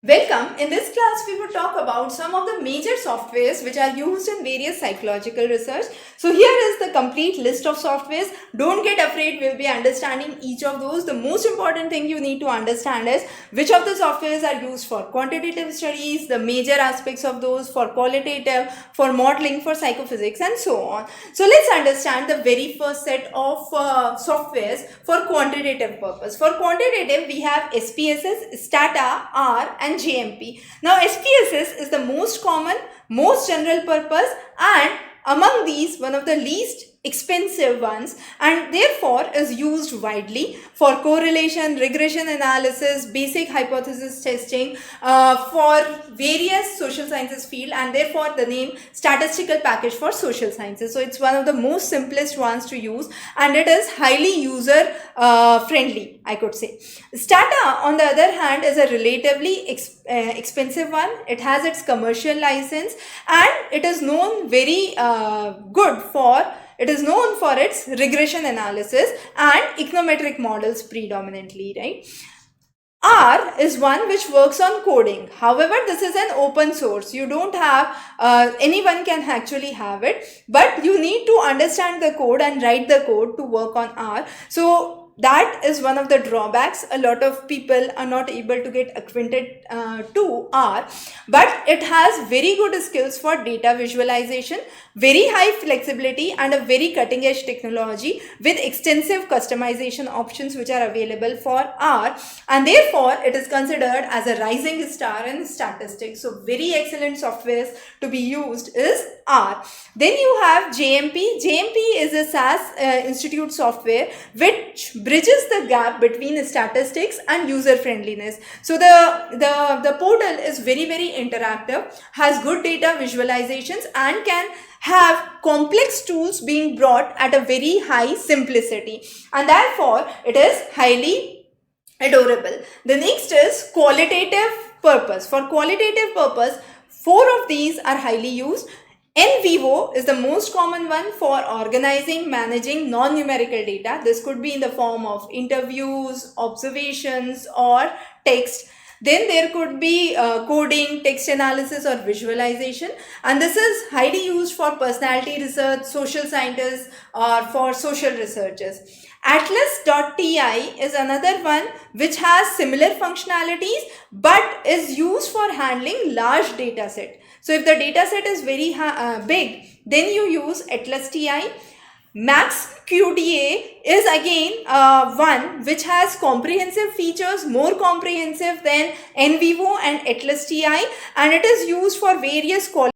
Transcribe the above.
Welcome. In this class, we will talk about some of the major softwares which are used in various psychological research. So here is the complete list of softwares. Don't get afraid, we'll be understanding each of those. The most important thing you need to understand is which of the softwares are used for quantitative studies, the major aspects of those, for qualitative, for modeling, for psychophysics, and so on. So let's understand the very first set of softwares for quantitative purpose. For quantitative, we have SPSS, Stata, R, and JMP. Now SPSS is the most common, most general purpose, and among these one of the least expensive ones, and therefore is used widely for correlation, regression analysis, basic hypothesis testing, for various social sciences field, and therefore the name statistical package for social sciences. So it's one of the most simplest ones to use, and it is highly user friendly, I could say. Stata, on the other hand, is a relatively expensive one. It has its commercial license, and it is known very good for It is known for its regression analysis and econometric models predominantly, right? R is one which works on coding. However, this is an open source. You don't have, anyone can actually have it, but you need to understand the code and write the code to work on R. So that is one of the drawbacks. A lot of people are not able to get acquainted to R, but it has very good skills for data visualization, very high flexibility, and a very cutting edge technology with extensive customization options which are available for R, and therefore it is considered as a rising star in statistics. So very excellent softwares to be used is R. Then you have JMP. JMP is a SAS institute software which bridges the gap between statistics and user friendliness. So the portal is very interactive, has good data visualizations, and can have complex tools being brought at a very high simplicity, and therefore it is highly adorable. The next is qualitative purpose. For qualitative purpose, 4 of these are highly used. NVivo is the most common one for organizing, managing non-numerical data. This could be in the form of interviews, observations, or text. Then there could be coding, text analysis, or visualization, and this is highly used for personality research, social scientists, or for social researchers. Atlas.ti is another one which has similar functionalities but is used for handling large data set. So if the data set is very big, then you use Atlas.ti. MaxQDA is again one which has comprehensive features, more comprehensive than NVivo and Atlas.ti, and it is used for various